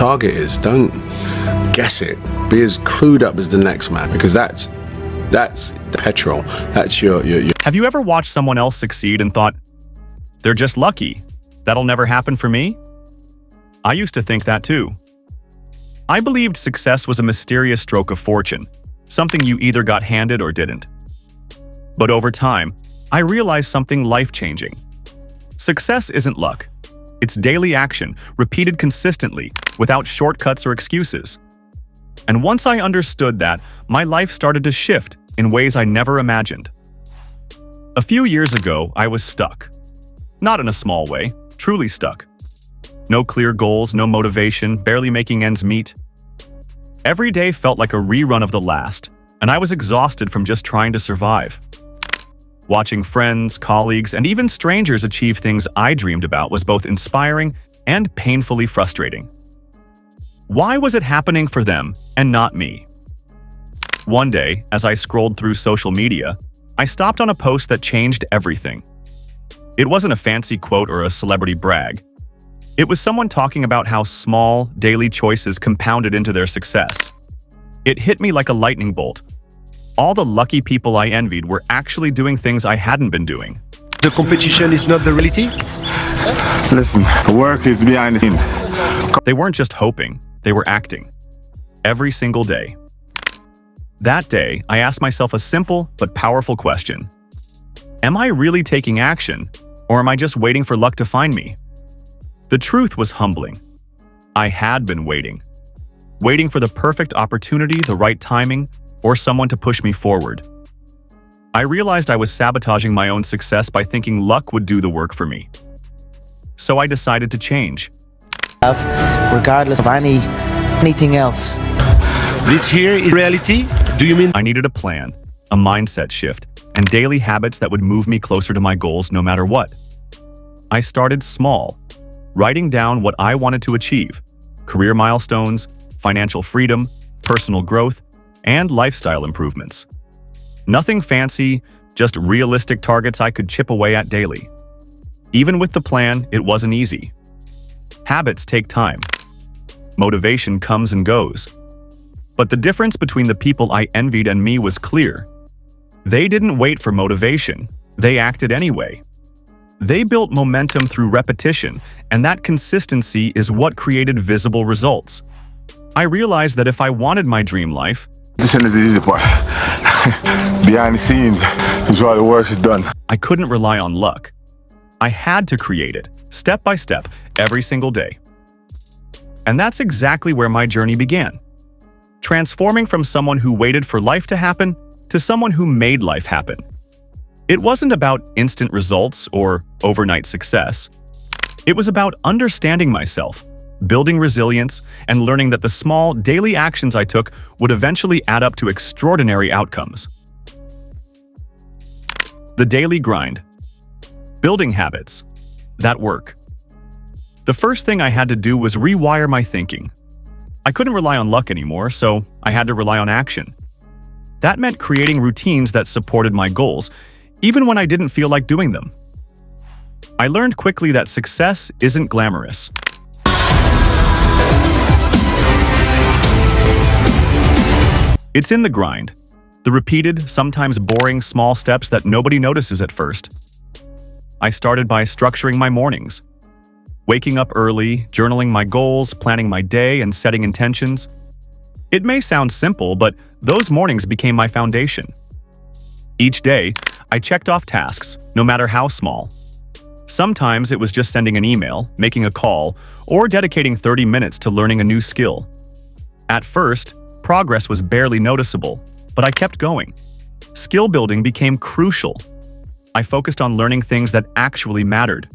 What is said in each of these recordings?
target is. Don't guess it. Be as clued up as the next man, because that's the petrol. That's your. Have you ever watched someone else succeed and thought, they're just lucky, that'll never happen for me? I used to think that too. I believed success was a mysterious stroke of fortune, something you either got handed or didn't. But over time, I realized something life-changing. Success isn't luck. It's daily action, repeated consistently, without shortcuts or excuses. And once I understood that, my life started to shift in ways I never imagined. A few years ago, I was stuck. Not in a small way, truly stuck. No clear goals, no motivation, barely making ends meet. Every day felt like a rerun of the last, and I was exhausted from just trying to survive. Watching friends, colleagues, and even strangers achieve things I dreamed about was both inspiring and painfully frustrating. Why was it happening for them and not me? One day, as I scrolled through social media, I stopped on a post that changed everything. It wasn't a fancy quote or a celebrity brag. It was someone talking about how small, daily choices compounded into their success. It hit me like a lightning bolt. All the lucky people I envied were actually doing things I hadn't been doing. The competition is not the reality? Listen, the work is behind the scenes. They weren't just hoping, they were acting. Every single day. That day, I asked myself a simple but powerful question. Am I really taking action, or am I just waiting for luck to find me? The truth was humbling. I had been waiting. Waiting for the perfect opportunity, the right timing, or someone to push me forward. I realized I was sabotaging my own success by thinking luck would do the work for me. So I decided to change. Regardless of anything else. This here is reality? Do you mean? I needed a plan, a mindset shift, and daily habits that would move me closer to my goals no matter what. I started small, writing down what I wanted to achieve: career milestones, financial freedom, personal growth, and lifestyle improvements. Nothing fancy, just realistic targets I could chip away at daily. Even with the plan, it wasn't easy. Habits take time. Motivation comes and goes. But the difference between the people I envied and me was clear. They didn't wait for motivation, they acted anyway. They built momentum through repetition, and that consistency is what created visible results. I realized that if I wanted my dream life, This is the easy part. Behind the scenes is where the work is done. I couldn't rely on luck. I had to create it, step by step, every single day. And that's exactly where my journey began. Transforming from someone who waited for life to happen to someone who made life happen. It wasn't about instant results or overnight success. It was about understanding myself, building resilience, and learning that the small, daily actions I took would eventually add up to extraordinary outcomes. The daily grind. Building habits. That work. The first thing I had to do was rewire my thinking. I couldn't rely on luck anymore, so I had to rely on action. That meant creating routines that supported my goals, even when I didn't feel like doing them. I learned quickly that success isn't glamorous. It's in the grind, the repeated, sometimes boring, small steps that nobody notices at first. I started by structuring my mornings. Waking up early, journaling my goals, planning my day, and setting intentions. It may sound simple, but those mornings became my foundation. Each day, I checked off tasks, no matter how small. Sometimes it was just sending an email, making a call, or dedicating 30 minutes to learning a new skill. At first, progress was barely noticeable, but I kept going. Skill building became crucial. I focused on learning things that actually mattered.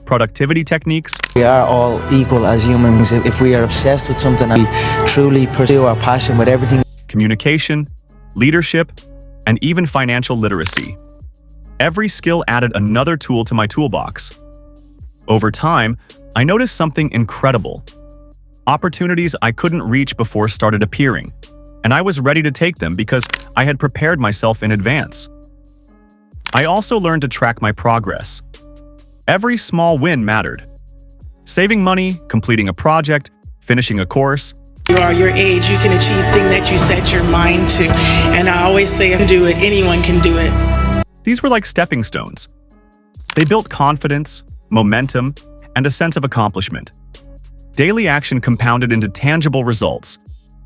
Productivity techniques. We are all equal as humans. If we are obsessed with something and we truly pursue our passion with everything. Communication, leadership, and even financial literacy. Every skill added another tool to my toolbox. Over time, I noticed something incredible. Opportunities I couldn't reach before started appearing, and I was ready to take them because I had prepared myself in advance. I also learned to track my progress. Every small win mattered. Saving money, completing a project, finishing a course, You are your age, you can achieve things that you set your mind to. And I always say, if you do it, anyone can do it. these were like stepping stones. They built confidence, momentum, and a sense of accomplishment. Daily action compounded into tangible results,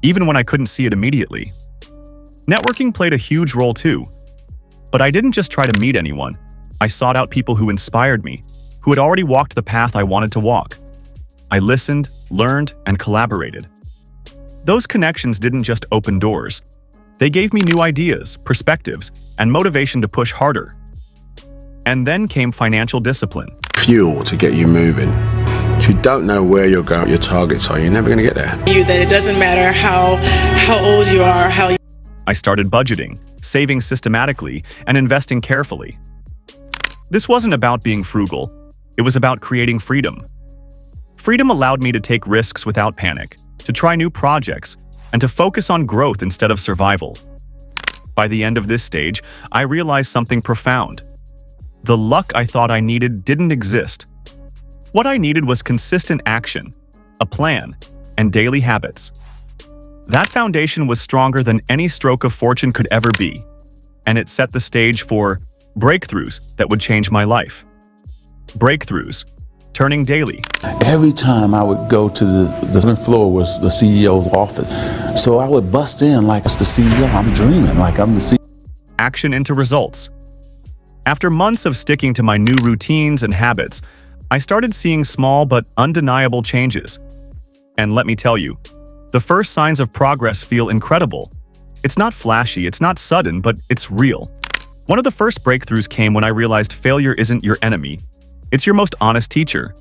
even when I couldn't see it immediately. Networking played a huge role too. But I didn't just try to meet anyone. I sought out people who inspired me, who had already walked the path I wanted to walk. I listened, learned, and collaborated. Those connections didn't just open doors. They gave me new ideas, perspectives, and motivation to push harder. And then came financial discipline. Fuel to get you moving. If you don't know where you're going, your targets are, you're never going to get there. You that it doesn't matter how old you are, how I started budgeting, saving systematically, and investing carefully. This wasn't about being frugal. It was about creating freedom. Freedom allowed me to take risks without panic, to try new projects, and to focus on growth instead of survival. By the end of this stage, I realized something profound. The luck I thought I needed didn't exist. What I needed was consistent action, a plan, and daily habits. That foundation was stronger than any stroke of fortune could ever be, and it set the stage for breakthroughs that would change my life. Breakthroughs, turning daily. Every time I would go to the second floor was the CEO's office. So I would bust in like it's the CEO. I'm dreaming like I'm the CEO. Action into results. After months of sticking to my new routines and habits, I started seeing small but undeniable changes. And let me tell you, the first signs of progress feel incredible. It's not flashy, it's not sudden, but it's real. One of the first breakthroughs came when I realized failure isn't your enemy. It's your most honest teacher.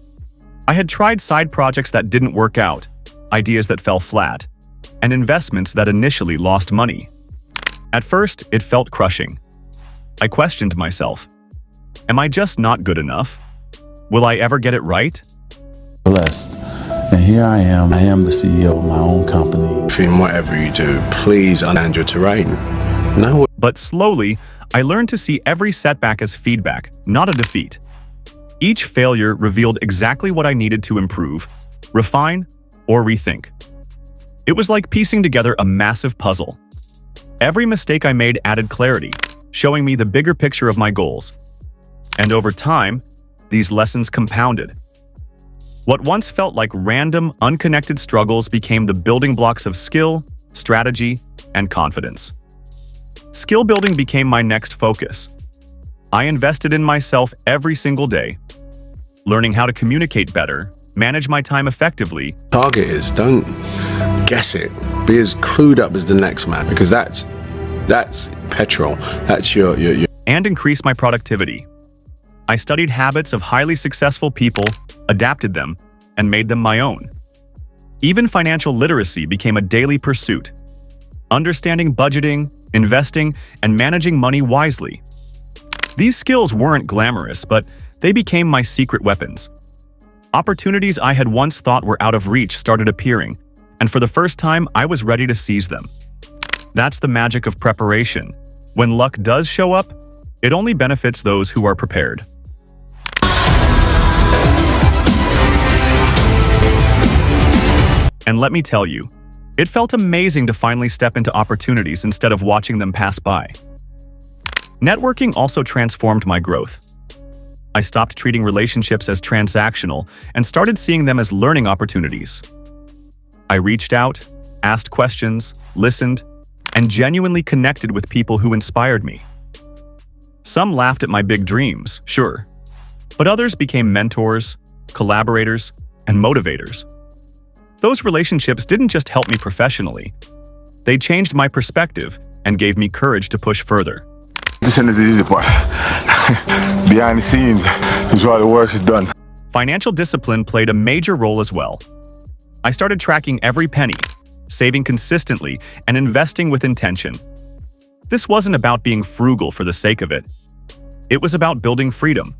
I had tried side projects that didn't work out, ideas that fell flat, and investments that initially lost money. At first, it felt crushing. I questioned myself. Am I just not good enough? Will I ever get it right? Blessed. And here I am the CEO of my own company. In whatever you do, please understand your terrain. Know But slowly, I learned to see every setback as feedback, not a defeat. Each failure revealed exactly what I needed to improve, refine, or rethink. It was like piecing together a massive puzzle. Every mistake I made added clarity, showing me the bigger picture of my goals. And over time, these lessons compounded. What once felt like random, unconnected struggles became the building blocks of skill, strategy, and confidence. Skill building became my next focus. I invested in myself every single day, learning how to communicate better, manage my time effectively. target is. Don't guess it. Be as clued up as the next man, because that's petrol. That's your And increase my productivity. I studied habits of highly successful people, adapted them, and made them my own. Even financial literacy became a daily pursuit. Understanding budgeting, investing, and managing money wisely. These skills weren't glamorous, but they became my secret weapons. Opportunities I had once thought were out of reach started appearing, and for the first time, I was ready to seize them. That's the magic of preparation. When luck does show up, it only benefits those who are prepared. And let me tell you, it felt amazing to finally step into opportunities instead of watching them pass by. Networking also transformed my growth. I stopped treating relationships as transactional and started seeing them as learning opportunities. I reached out, asked questions, listened, and genuinely connected with people who inspired me. Some laughed at my big dreams, sure, but others became mentors, collaborators, and motivators. Those relationships didn't just help me professionally. They changed my perspective and gave me courage to push further. This is the easy part. Behind the scenes is where the work is done. Financial discipline played a major role as well. I started tracking every penny, saving consistently, and investing with intention. This wasn't about being frugal for the sake of it. It was about building freedom.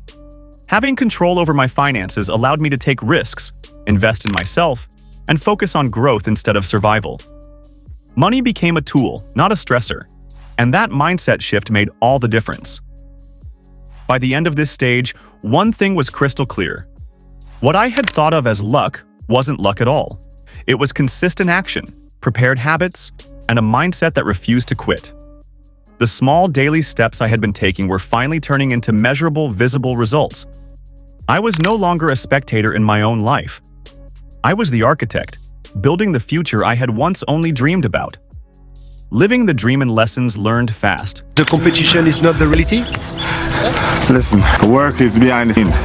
Having control over my finances allowed me to take risks, invest in myself, and focus on growth instead of survival. Money became a tool, not a stressor, and that mindset shift made all the difference. By the end of this stage, one thing was crystal clear. What I had thought of as luck wasn't luck at all. It was consistent action, prepared habits, and a mindset that refused to quit. The small daily steps I had been taking were finally turning into measurable, visible results. I was no longer a spectator in my own life. I was the architect, building the future I had once only dreamed about. Living the dream and lessons learned fast. The competition is not the reality? Listen, the work is behind the scenes.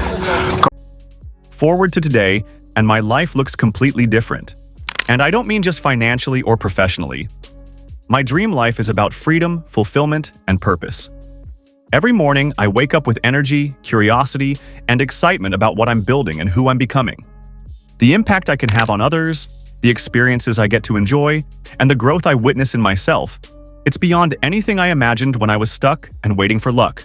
Forward to today, and my life looks completely different. And I don't mean just financially or professionally. My dream life is about freedom, fulfillment, and purpose. Every morning, I wake up with energy, curiosity, and excitement about what I'm building and who I'm becoming. The impact I can have on others, the experiences I get to enjoy, and the growth I witness in myself, it's beyond anything I imagined when I was stuck and waiting for luck.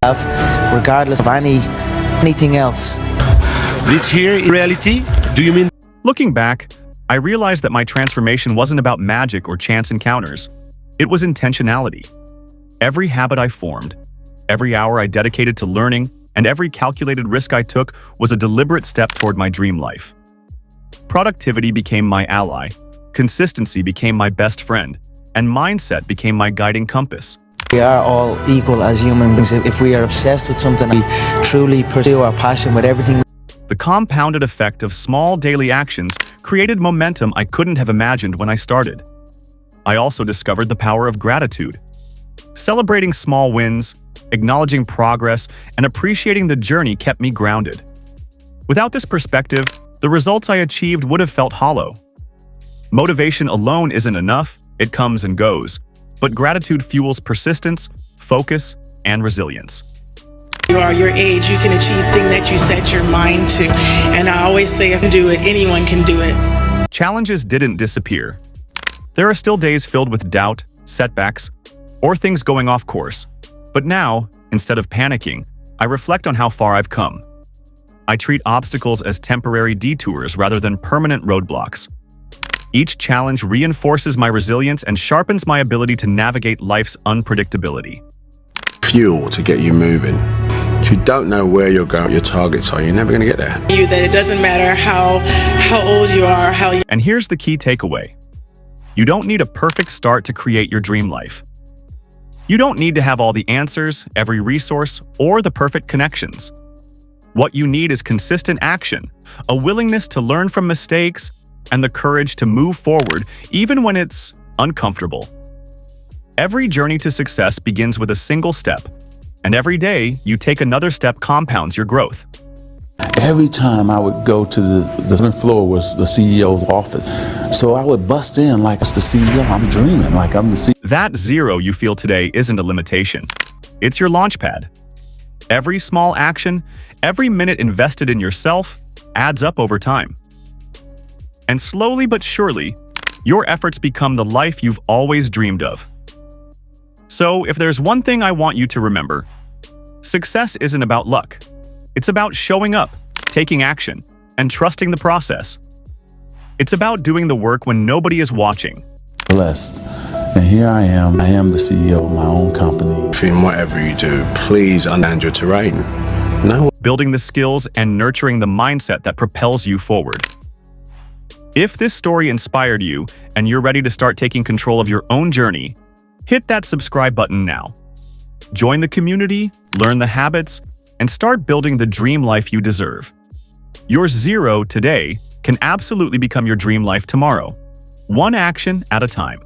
Regardless of anything else. This here is reality? Do you mean? Looking back, I realized that my transformation wasn't about magic or chance encounters. It was intentionality. Every habit I formed, every hour I dedicated to learning, and every calculated risk I took was a deliberate step toward my dream life. Productivity became my ally, consistency became my best friend, and mindset became my guiding compass. We are all equal as human beings. If we are obsessed with something, we truly pursue our passion with everything. The compounded effect of small daily actions created momentum I couldn't have imagined when I started. I also discovered the power of gratitude. Celebrating small wins, acknowledging progress, and appreciating the journey kept me grounded. Without this perspective, the results I achieved would have felt hollow. Motivation alone isn't enough, it comes and goes, but gratitude fuels persistence, focus, and resilience. You are your age, you can achieve things that you set your mind to. And I always say, if you do it, anyone can do it. Challenges didn't disappear. There are still days filled with doubt, setbacks, or things going off course. But now, instead of panicking, I reflect on how far I've come. I treat obstacles as temporary detours rather than permanent roadblocks. Each challenge reinforces my resilience and sharpens my ability to navigate life's unpredictability. Fuel to get you moving. If you don't know where you're going, your targets are, you're never going to get there. That it doesn't matter how old you are, how you... And here's the key takeaway. You don't need a perfect start to create your dream life. You don't need to have all the answers, every resource, or the perfect connections. What you need is consistent action, a willingness to learn from mistakes, and the courage to move forward even when it's uncomfortable. Every journey to success begins with a single step, and every day you take another step compounds your growth. Every time I would go to the 7th floor was the CEO's office. So I would bust in like it's the CEO. I'm dreaming like I'm the CEO. That zero you feel today isn't a limitation. It's your launch pad. Every small action, every minute invested in yourself adds up over time. And slowly but surely, your efforts become the life you've always dreamed of. So if there's one thing I want you to remember, success isn't about luck. It's about showing up, taking action, and trusting the process. It's about doing the work when nobody is watching. Blessed. And here I am the CEO of my own company. In whatever you do, please understand your terrain. No. Building the skills and nurturing the mindset that propels you forward. If this story inspired you and you're ready to start taking control of your own journey, hit that subscribe button now. Join the community, learn the habits, and start building the dream life you deserve. Your zero today can absolutely become your dream life tomorrow, one action at a time.